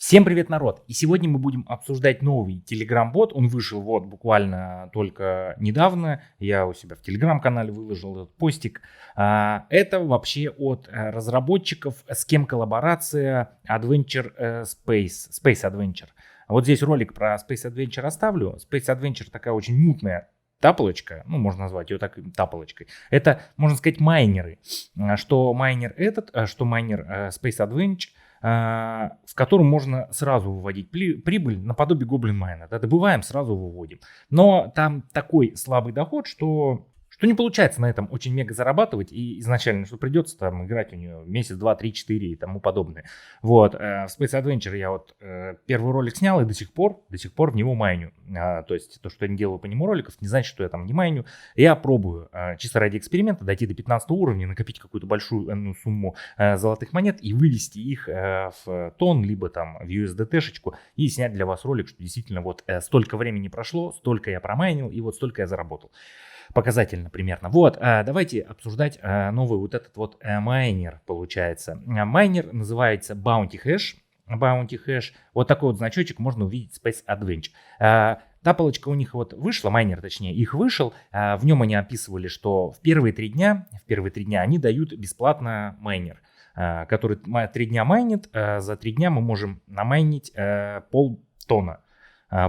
Всем привет, народ! И сегодня мы будем обсуждать новый Telegram-бот. Он вышел вот буквально только недавно. Я у себя в Telegram-канале выложил этот постик. Это вообще от разработчиков, с кем коллаборация Adventure Space Adventure. Вот здесь ролик про Space Adventure оставлю. Space Adventure такая очень мутная тапочка, ну, можно назвать ее так, тапочкой. Это, можно сказать, майнеры. Что майнер этот, что майнер Space Adventure, в котором можно сразу выводить прибыль наподобие Goblin Mine. Да, добываем, сразу выводим. Но там такой слабый доход, что не получается на этом очень мега зарабатывать. И изначально, что придется там играть у нее месяц, 2, 3, 4 и тому подобное. Вот, в Space Adventure я вот первый ролик снял и до сих пор в него майню. То есть то, что я не делаю по нему роликов, не значит, что я там не майню. Я пробую чисто ради эксперимента дойти до 15 уровня, накопить какую-то большую сумму золотых монет и вывести их в тон, либо там в USDT-шечку и снять для вас ролик, что действительно вот столько времени прошло, столько я промайнил и вот столько я заработал. Показательно примерно. Вот, давайте обсуждать новый вот этот вот майнер, получается. Майнер называется Bounty Hash. Bounty Hash. Вот такой вот значочек можно увидеть в Space Adventure. Тапалочка у них вот вышла, майнер точнее, их вышел. В нем они описывали, что в первые 3 дня они дают бесплатно майнер, который 3 дня майнит. За 3 дня мы можем намайнить полтонна.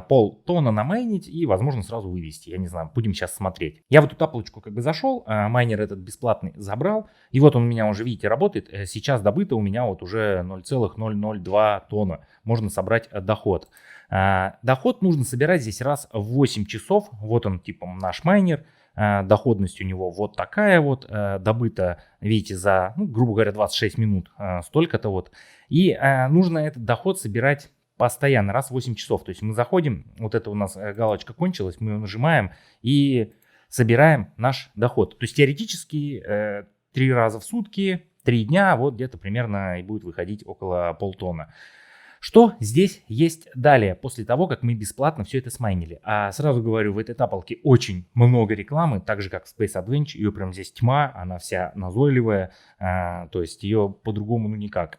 Полтонна намайнить и, возможно, сразу вывести. Я не знаю, будем сейчас смотреть. Я в эту таблочку как бы зашел, майнер этот бесплатный забрал. И вот он у меня уже, видите, работает. Сейчас добыто у меня вот уже 0,002 тонна. Можно собрать доход. Доход нужно собирать здесь раз в 8 часов. Вот он, типа, наш майнер. Доходность у него вот такая вот. Добыто, видите, за, грубо говоря, 26 минут. Столько-то вот. И нужно этот доход собирать постоянно, раз в 8 часов. То есть мы заходим, вот это у нас галочка кончилась, мы ее нажимаем и собираем наш доход. То есть теоретически 3 раза в сутки, 3 дня, вот где-то примерно и будет выходить около полтонна. Что здесь есть далее, после того, как мы бесплатно все это смайнили? Сразу говорю, в этой тапалке очень много рекламы, так же как в Space Adventure, ее прям здесь тьма, она вся назойливая, то есть ее по-другому никак.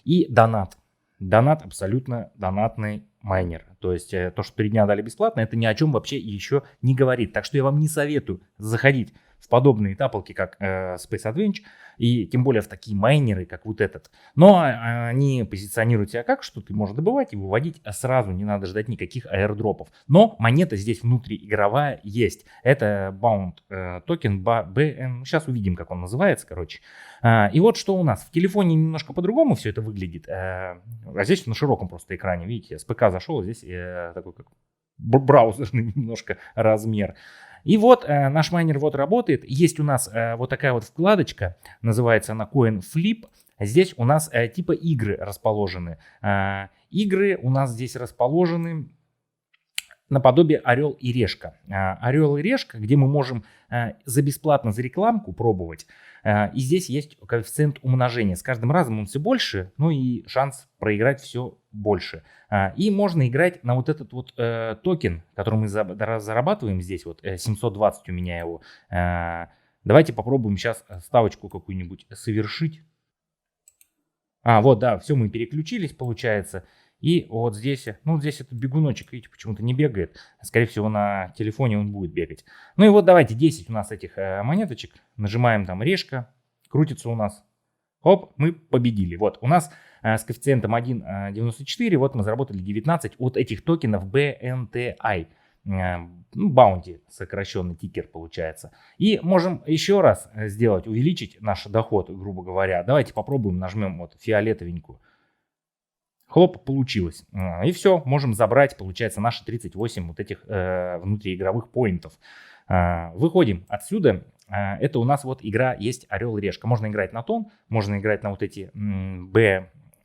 И донат. Донат абсолютно донатный майнер. То есть то, что 3 дня дали бесплатно, это ни о чем вообще еще не говорит. Так что я вам не советую заходить в подобные тапалки, как Space Adventure, и тем более в такие майнеры, как вот этот. Но они позиционируют себя как, что ты можешь добывать и выводить сразу, не надо ждать никаких аирдропов. Но монета здесь внутриигровая есть. Это Bound токен BN, сейчас увидим, как он называется, короче. И вот что у нас. В телефоне немножко по-другому все это выглядит. А здесь на широком просто экране, видите, с ПК зашел, здесь такой как браузерный немножко размер. И вот наш майнер вот работает. Есть у нас вот такая вот вкладочка, называется она Coin Flip. Здесь у нас типа игры расположены. Игры у нас здесь расположены наподобие Орел и Решка. Орел и Решка, где мы можем за бесплатно, за рекламку пробовать. И здесь есть коэффициент умножения. С каждым разом он все больше, ну и шанс проиграть все больше. И можно играть на вот этот вот токен, который мы зарабатываем здесь. Вот 720 у меня его. Давайте попробуем сейчас ставочку какую-нибудь совершить. Вот, да, все, мы переключились, получается. И вот здесь, здесь этот бегуночек, видите, почему-то не бегает. Скорее всего, на телефоне он будет бегать. Ну и вот давайте 10 у нас этих монеточек. Нажимаем там решка, крутится у нас. Хоп, мы победили. Вот, у нас с коэффициентом 1,94, вот мы заработали 19 от этих токенов BNTI. Bounty, сокращенный тикер получается. И можем еще раз сделать, увеличить наш доход, грубо говоря. Давайте попробуем, нажмем вот фиолетовенькую. Хлоп, получилось. И все, можем забрать, получается, наши 38 вот этих внутриигровых поинтов. Выходим отсюда. Это у нас вот игра есть Орел и Решка. Можно играть на тон, можно играть на вот эти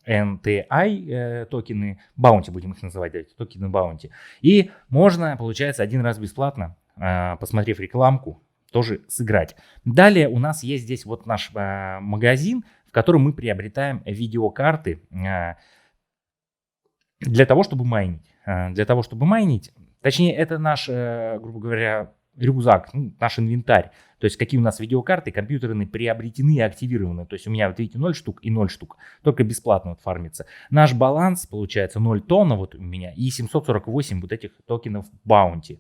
BNTI токены, Bounty будем их называть, эти токены Bounty. И можно, получается, один раз бесплатно, посмотрев рекламку, тоже сыграть. Далее у нас есть здесь вот наш магазин, в котором мы приобретаем видеокарты, для того, чтобы майнить. Точнее, это наш, грубо говоря, рюкзак, наш инвентарь. То есть какие у нас видеокарты компьютерные приобретены и активированы. То есть у меня, вот видите, 0 штук и 0 штук. Только бесплатно вот фармится. Наш баланс получается 0 тонн вот у меня и 748 вот этих токенов Bounty.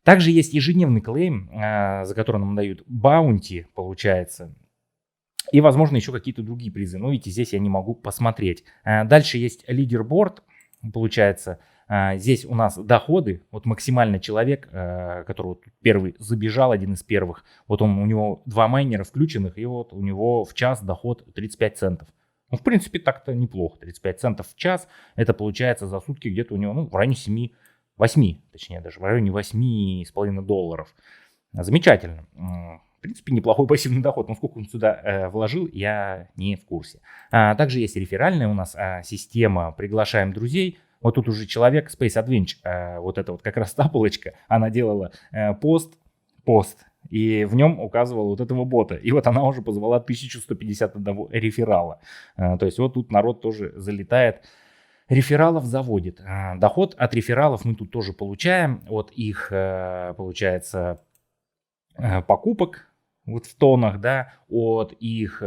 Также есть ежедневный клейм, за который нам дают Bounty, получается. И, возможно, еще какие-то другие призы. Но видите, здесь я не могу посмотреть. Дальше есть лидерборд, получается. Здесь у нас доходы. Вот максимально человек, который вот первый забежал, один из первых. Вот у него 2 майнера включенных, и вот у него в час доход 35 центов. Ну, в принципе, так-то неплохо. 35 центов в час. Это получается за сутки где-то у него в районе 8, точнее даже, в районе $8,5. Замечательно. В принципе, неплохой пассивный доход, но сколько он сюда вложил, я не в курсе. Также есть реферальная у нас система «Приглашаем друзей». Вот тут уже человек, Space Adventure, вот это вот как раз та полочка, она делала пост, и в нем указывала вот этого бота. И вот она уже позвала 1151 реферала. То есть вот тут народ тоже залетает, рефералов заводит. Доход от рефералов мы тут тоже получаем, от их, получается, покупок вот в тоннах, да, от их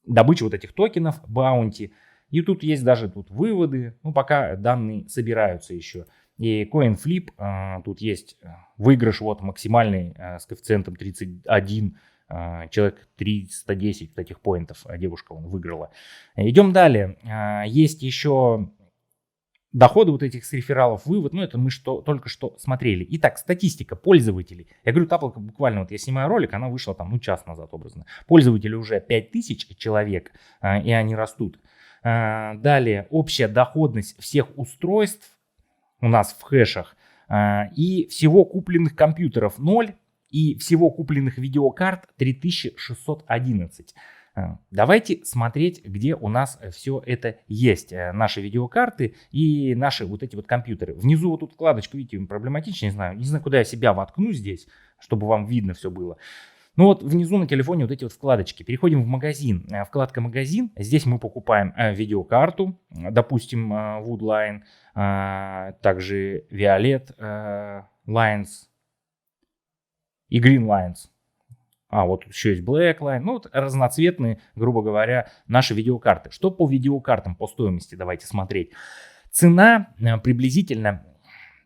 добычи вот этих токенов, баунти. И тут есть даже тут выводы, ну пока данные собираются еще. И CoinFlip, тут есть выигрыш вот максимальный с коэффициентом 31, человек 310 таких поинтов девушка он выиграла. Идем далее. Есть еще доходы вот этих с рефералов, вывод, ну это мы только что смотрели. Итак, статистика пользователей. Я говорю, таблка буквально, вот я снимаю ролик, она вышла там, час назад образно. Пользователей уже 5000 человек, и они растут. Далее, общая доходность всех устройств у нас в хэшах. И всего купленных компьютеров 0, и всего купленных видеокарт 3611. Давайте смотреть, где у нас все это есть. Наши видеокарты и наши вот эти вот компьютеры. Внизу вот тут вкладочка, видите, проблематично, не знаю, куда я себя воткну здесь, чтобы вам видно все было. Ну вот внизу на телефоне вот эти вот вкладочки. Переходим в магазин. Вкладка «Магазин». Здесь мы покупаем видеокарту, допустим, Woodline, также Violet Lines и Green Lines. Вот еще есть Blackline, ну вот разноцветные, грубо говоря, наши видеокарты. Что по видеокартам, по стоимости давайте смотреть. Цена приблизительно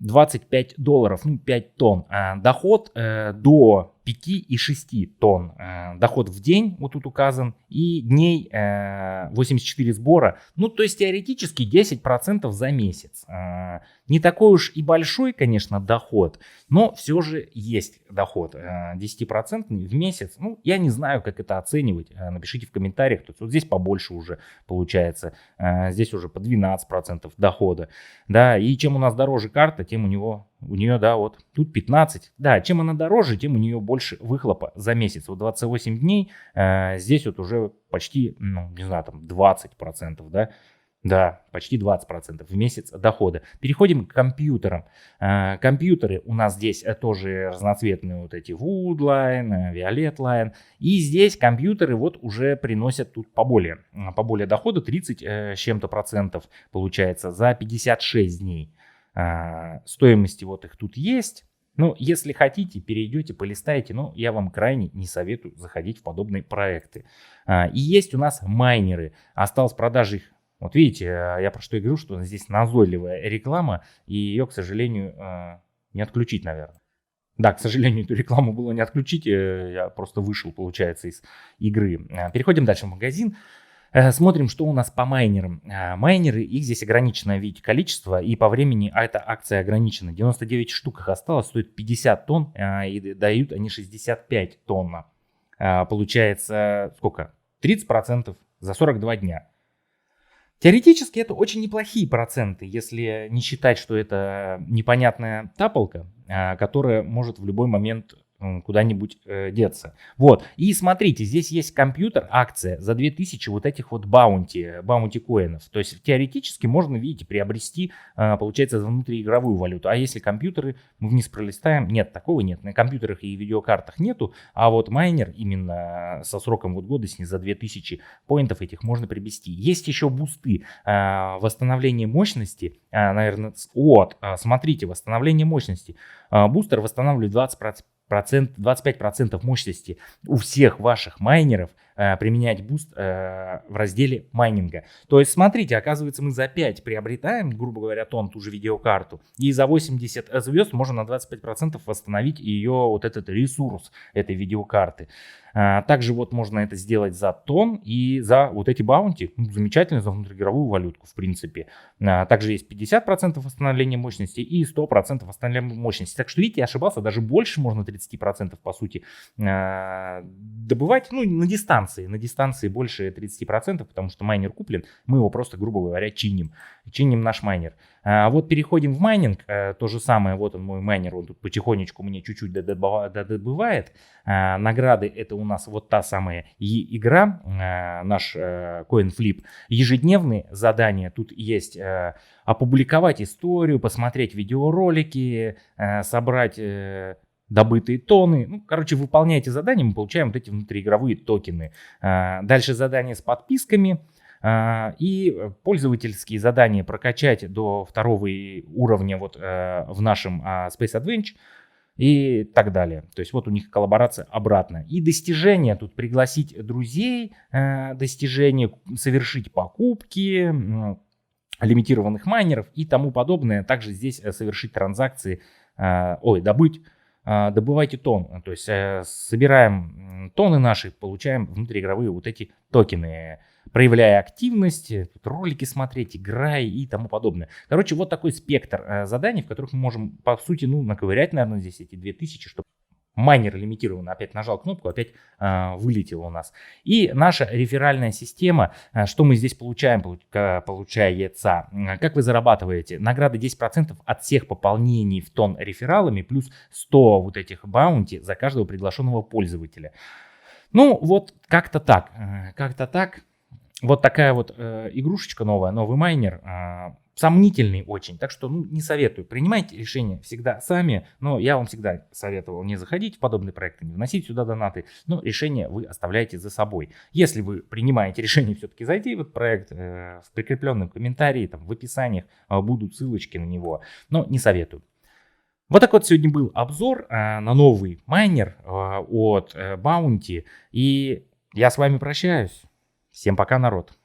$25, ну 5 тонн. Доход до 5 и 6 тонн. Доход в день вот тут указан. И дней 84 сбора. Ну то есть теоретически 10% за месяц. Не такой уж и большой, конечно, доход. Но все же есть доход. 10% в месяц. Ну я не знаю, как это оценивать. Напишите в комментариях. То есть вот здесь побольше уже получается. Здесь уже по 12% дохода. Да, и чем у нас дороже карта, тем у нее, да, вот тут 15. Да, чем она дороже, тем у нее больше выхлопа за месяц. Вот 28 дней, здесь вот уже почти, ну, не знаю, там 20%, да. Да, почти 20% в месяц дохода. Переходим к компьютерам. Компьютеры у нас здесь тоже разноцветные, вот эти Woodline, Violet Line. И здесь компьютеры вот уже приносят тут поболее дохода, 30 с чем-то процентов получается за 56 дней. Стоимости вот их тут есть. Ну, если хотите, перейдете, полистаете, но я вам крайне не советую заходить в подобные проекты. И есть у нас майнеры. Осталось продажи их. Вот видите, я про что и говорю, что здесь назойливая реклама, и ее, к сожалению, не отключить, наверное. Да, к сожалению, эту рекламу было не отключить, я просто вышел, получается, из игры. Переходим дальше в магазин. Смотрим, что у нас по майнерам. Майнеры, их здесь ограниченное, видите, количество, и по времени эта акция ограничена. 99 штук их осталось, стоит 50 тонн, и дают они 65 тонн. Получается, сколько? 30% за 42 дня. Теоретически это очень неплохие проценты, если не считать, что это непонятная таполка, которая может в любой момент куда-нибудь деться. Вот. И смотрите, здесь есть компьютер, акция за 2000 вот этих вот баунти коинов. То есть теоретически можно, видите, приобрести, получается, внутриигровую валюту. А если компьютеры, мы вниз пролистаем, нет, такого нет. На компьютерах и видеокартах нету. А вот майнер именно со сроком вот годности за 2000 поинтов этих можно приобрести. Есть еще бусты, восстановление мощности, наверное, вот, смотрите, восстановление мощности. Бустер восстанавливает 20% 25% мощности у всех ваших майнеров применять буст в разделе майнинга. То есть, смотрите, оказывается, мы за 5 приобретаем, грубо говоря, ту же видеокарту, и за 80 звезд можно на 25% восстановить ее вот этот ресурс этой видеокарты. Также вот можно это сделать за тон и за вот эти баунти. Замечательно, за внутриигровую валютку, в принципе. Также есть 50% восстановления мощности и 100% восстановления мощности. Так что, видите, я ошибался, даже больше можно 30% по сути добывать. Ну, на дистанции. На дистанции больше 30%, потому что майнер куплен. Мы его просто, грубо говоря, чиним. Чиним наш майнер. Вот переходим в майнинг. То же самое, вот он мой майнер, он тут потихонечку мне чуть-чуть добывает. Награды это у нас вот та самая игра, наш CoinFlip. Ежедневные задания тут есть: опубликовать историю, посмотреть видеоролики, собрать добытые тоны. Ну, короче, выполняйте задания, мы получаем вот эти внутриигровые токены. Дальше задания с подписками. И пользовательские задания прокачать до 2 уровня вот в нашем Space Adventure и так далее. То есть вот у них коллаборация обратно. И достижения тут: пригласить друзей, достижения, совершить покупки лимитированных майнеров и тому подобное. Также здесь совершить транзакции, добывайте тон. То есть собираем тоны наши, получаем внутриигровые вот эти токены, проявляя активность, тут ролики смотреть, играя и тому подобное. Короче, вот такой спектр заданий, в которых мы можем, по сути, наковырять, наверное, здесь эти 2000, чтобы майнер лимитированный. Опять нажал кнопку, опять вылетел у нас. И наша реферальная система, что мы здесь получаем, получается, как вы зарабатываете? Награды 10% от всех пополнений в тон рефералами, плюс 100 вот этих баунти за каждого приглашенного пользователя. Ну, вот как-то так. Вот такая вот игрушечка новая, новый майнер, сомнительный очень, так что не советую. Принимайте решения всегда сами, но я вам всегда советовал не заходить в подобные проекты, не вносить сюда донаты, но решение вы оставляете за собой. Если вы принимаете решение все-таки зайти в этот проект, в прикрепленном комментарии, там, в описаниях будут ссылочки на него, но не советую. Вот так вот сегодня был обзор на новый майнер от Bounty, и я с вами прощаюсь. Всем пока, народ.